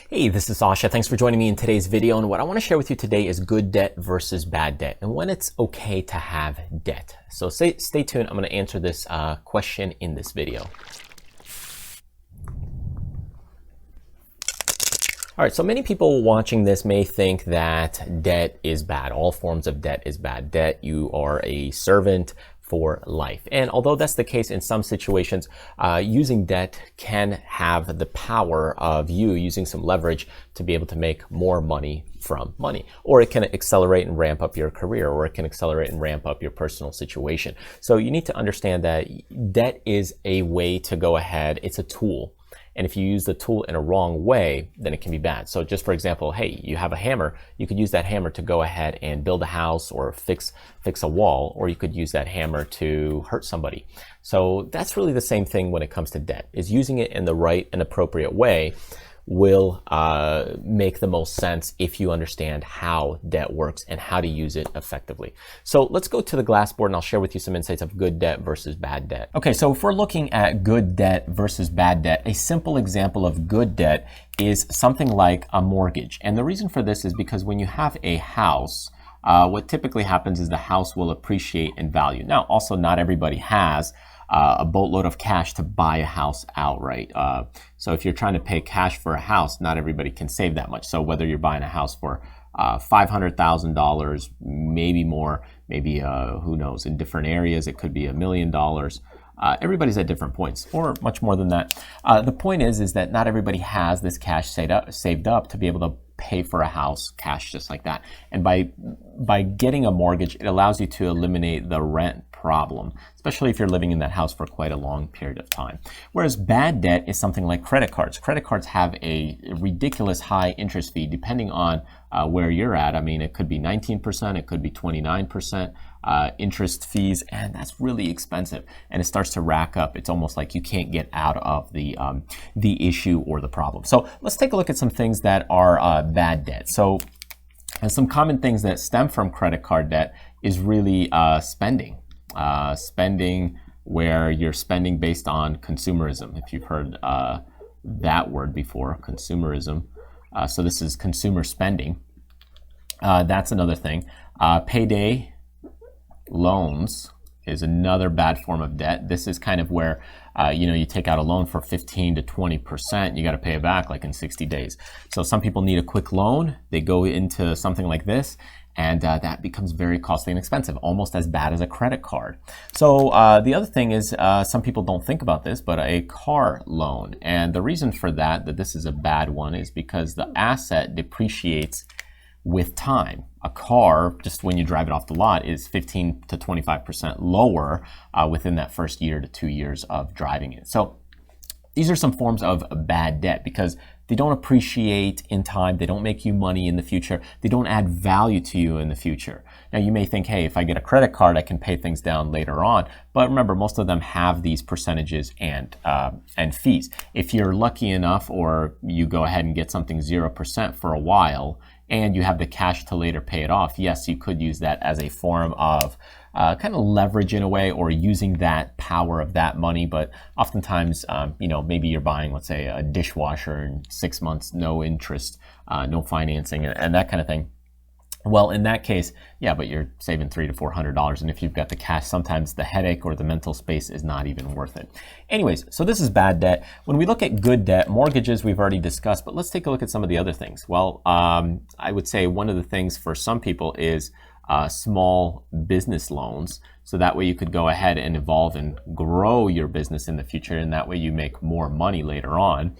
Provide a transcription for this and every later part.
Hey, this is Sasha. Thanks for joining me in today's video. And what I want to share with you today is good debt versus bad debt and when it's okay to have debt. So stay tuned. I'm going to answer this question in this video. All right, so many people watching this may think that debt is bad. All forms of debt is bad. Debt, you are a servant for life. And although that's the case in some situations, using debt can have the power of you using some leverage to be able to make more money from money. Or it can accelerate and ramp up your career, or it can accelerate and ramp up your personal situation. So you need to understand that debt is a way to go ahead. It's a tool. And if you use the tool in a wrong way, then it can be bad. So just for example, hey, you have a hammer, you could use that hammer to go ahead and build a house or fix a wall, or you could use that hammer to hurt somebody. So that's really the same thing when it comes to debt, is using it in the right and appropriate way will make the most sense if you understand how debt works and how to use it effectively. So let's go to the glass board and I'll share with you some insights of good debt versus bad debt. Okay, so if we're looking at good debt versus bad debt, a simple example of good debt is something like a mortgage. And the reason for this is because when you have a house, what typically happens is the house will appreciate in value. Now, also not everybody has a boatload of cash to buy a house outright. So if you're trying to pay cash for a house, not everybody can save that much. So whether you're buying a house for $500,000, maybe more, maybe who knows, in different areas, it could be $1 million. Everybody's at different points, or much more than that. The point is that not everybody has this cash saved up to be able to pay for a house cash just like that. And by getting a mortgage, it allows you to eliminate the rent problem, especially if you're living in that house for quite a long period of time. Whereas bad debt is something like credit cards. Credit cards have a ridiculous high interest fee depending on where you're at. I mean, it could be 19%, it could be 29% interest fees, and that's really expensive. And it starts to rack up. It's almost like you can't get out of the issue or the problem. So let's take a look at some things that are bad debt. So some common things that stem from credit card debt is really spending. Spending where you're spending based on consumerism, if you've heard that word before, consumerism. So this is consumer spending. That's another thing. Payday loans is another bad form of debt. This is kind of where you take out a loan for 15 to 20%. You got to pay it back like in 60 days. So some people need a quick loan. They go into something like this, and that becomes very costly and expensive, almost as bad as a credit card. So the other thing is, some people don't think about this, but a car loan. And the reason for that this is a bad one, is because the asset depreciates with time. A car, just when you drive it off the lot, is 15 to 25% lower within that first year to 2 years of driving it. So these are some forms of bad debt because they don't appreciate in time, they don't make you money in the future, they don't add value to you in the future. Now you may think, hey, if I get a credit card, I can pay things down later on. But remember, most of them have these percentages and fees. If you're lucky enough, or you go ahead and get something 0% for a while, and you have the cash to later pay it off, yes, you could use that as a form of kind of leverage in a way, or using that power of that money. But oftentimes, maybe you're buying, let's say, a dishwasher in 6 months, no interest, no financing, and that kind of thing. Well, in that case, yeah, but you're saving $300 to $400, and if you've got the cash, sometimes the headache or the mental space is not even worth it. Anyways, so this is bad debt. When we look at good debt, mortgages we've already discussed, but let's take a look at some of the other things. Well, I would say one of the things for some people is small business loans. So that way you could go ahead and evolve and grow your business in the future, and that way you make more money later on.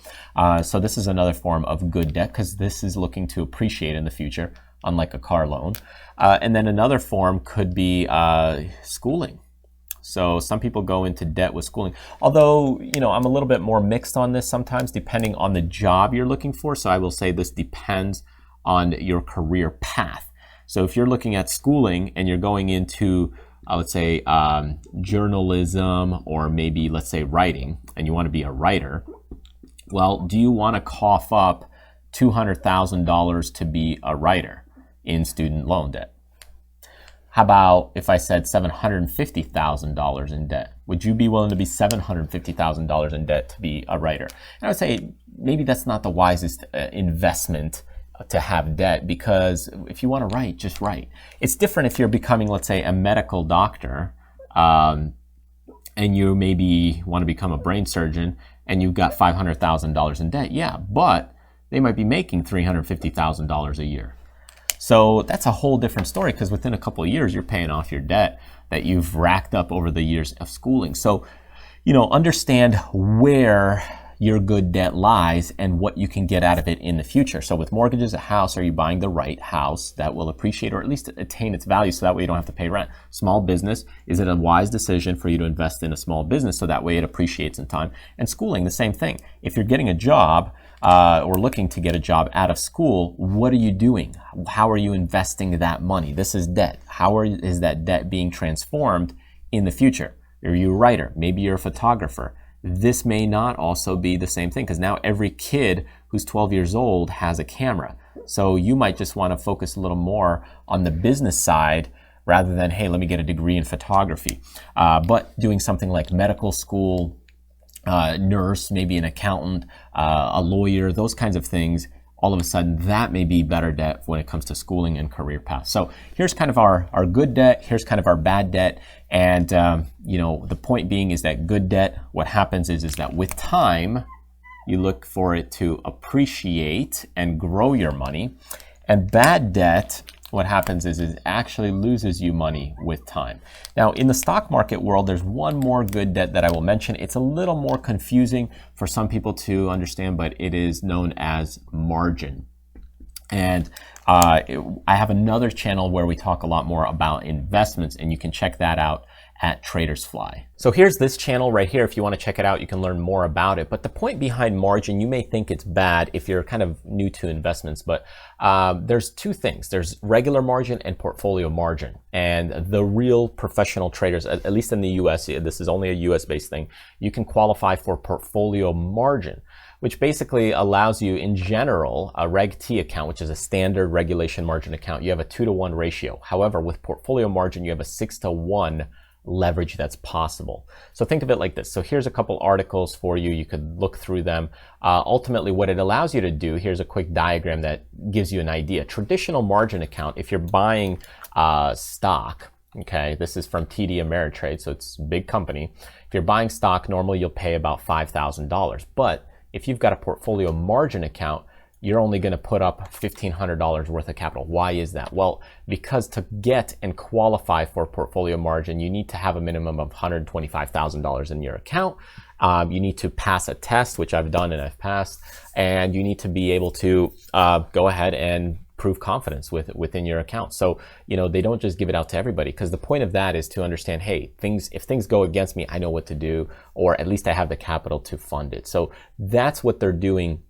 So this is another form of good debt because this is looking to appreciate in the future, unlike a car loan. And then another form could be schooling. So some people go into debt with schooling. Although, I'm a little bit more mixed on this sometimes, depending on the job you're looking for. So I will say this depends on your career path. So if you're looking at schooling and you're going into, I would say, journalism, or maybe, let's say, writing, and you want to be a writer, well, do you want to cough up $200,000 to be a writer in student loan debt? How about if I said $750,000 in debt? Would you be willing to be $750,000 in debt to be a writer? And I would say maybe that's not the wisest investment to have debt, because if you want to write, just write. It's different if you're becoming, let's say, a medical doctor, and you maybe want to become a brain surgeon and you've got $500,000 in debt. Yeah, but they might be making $350,000 a year. So that's a whole different story, because within a couple of years, you're paying off your debt that you've racked up over the years of schooling. So, understand where your good debt lies and what you can get out of it in the future. So with mortgages, a house, are you buying the right house that will appreciate or at least attain its value so that way you don't have to pay rent? Small business, is it a wise decision for you to invest in a small business so that way it appreciates in time? And schooling, the same thing. If you're getting a job or looking to get a job out of school, what are you doing? How are you investing that money? This is debt. Is that debt being transformed in the future? Are you a writer? Maybe you're a photographer. This may not also be the same thing, because now every kid who's 12 years old has a camera. So you might just want to focus a little more on the business side rather than, hey, let me get a degree in photography. But doing something like medical school, nurse, maybe an accountant, a lawyer, those kinds of things, all of a sudden that may be better debt when it comes to schooling and career paths. So here's kind of our good debt, here's kind of our bad debt. And the point being is that good debt, what happens is that with time, you look for it to appreciate and grow your money. And bad debt, what happens is it actually loses you money with time. Now, in the stock market world, there's one more good debt that I will mention. It's a little more confusing for some people to understand, but it is known as margin. And I have another channel where we talk a lot more about investments, and you can check that out at Traders Fly. So here's this channel right here. If you want to check it out, you can learn more about it. But the point behind margin, you may think it's bad if you're kind of new to investments, but there's two things. There's regular margin and portfolio margin. And the real professional traders, at least in the US, this is only a US based thing, you can qualify for portfolio margin, which basically allows you, in general, a Reg T account, which is a standard regulation margin account, you have a 2-to-1 ratio. However, with portfolio margin, you have a 6-to-1 leverage that's possible. So think of it like this. So here's a couple articles for you. You could look through them. Ultimately, what it allows you to do, here's a quick diagram that gives you an idea. Traditional margin account, if you're buying stock, okay, this is from TD Ameritrade, so it's a big company. If you're buying stock, normally you'll pay about $5,000. But if you've got a portfolio margin account, you're only going to put up $1,500 worth of capital. Why is that? Well, because to get and qualify for portfolio margin, you need to have a minimum of $125,000 in your account. You need to pass a test, which I've done and I've passed, and you need to be able to go ahead and prove confidence within your account. So, they don't just give it out to everybody, because the point of that is to understand, hey, if things go against me, I know what to do, or at least I have the capital to fund it. So that's what they're doing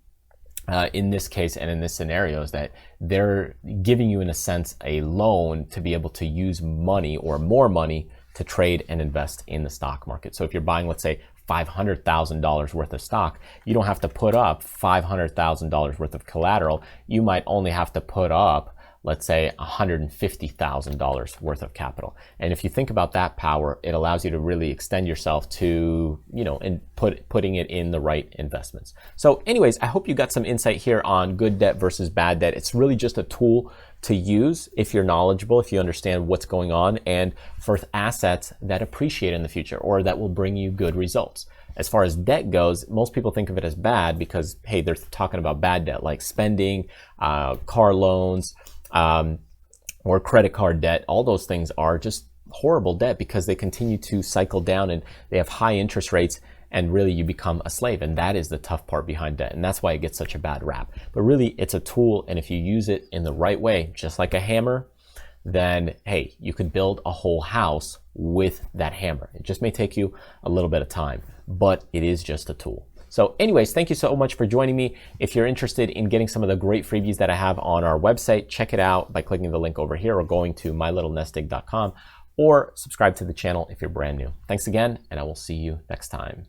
in this case and in this scenario, is that they're giving you, in a sense, a loan to be able to use money or more money to trade and invest in the stock market. So if you're buying, let's say, $500,000 worth of stock, you don't have to put up $500,000 worth of collateral. You might only have to put up, let's say, $150,000 worth of capital. And if you think about that power, it allows you to really extend yourself to, and putting it in the right investments. So anyways, I hope you got some insight here on good debt versus bad debt. It's really just a tool to use if you're knowledgeable, if you understand what's going on, and for assets that appreciate in the future or that will bring you good results. As far as debt goes, most people think of it as bad because, hey, they're talking about bad debt like spending, car loans, or credit card debt. All those things are just horrible debt because they continue to cycle down and they have high interest rates, and really you become a slave. And that is the tough part behind debt. And that's why it gets such a bad rap. But really, it's a tool. And if you use it in the right way, just like a hammer, then, hey, you could build a whole house with that hammer. It just may take you a little bit of time, but it is just a tool. So anyways, thank you so much for joining me. If you're interested in getting some of the great freebies that I have on our website, check it out by clicking the link over here or going to MyLittleNestEgg.com, or subscribe to the channel if you're brand new. Thanks again, and I will see you next time.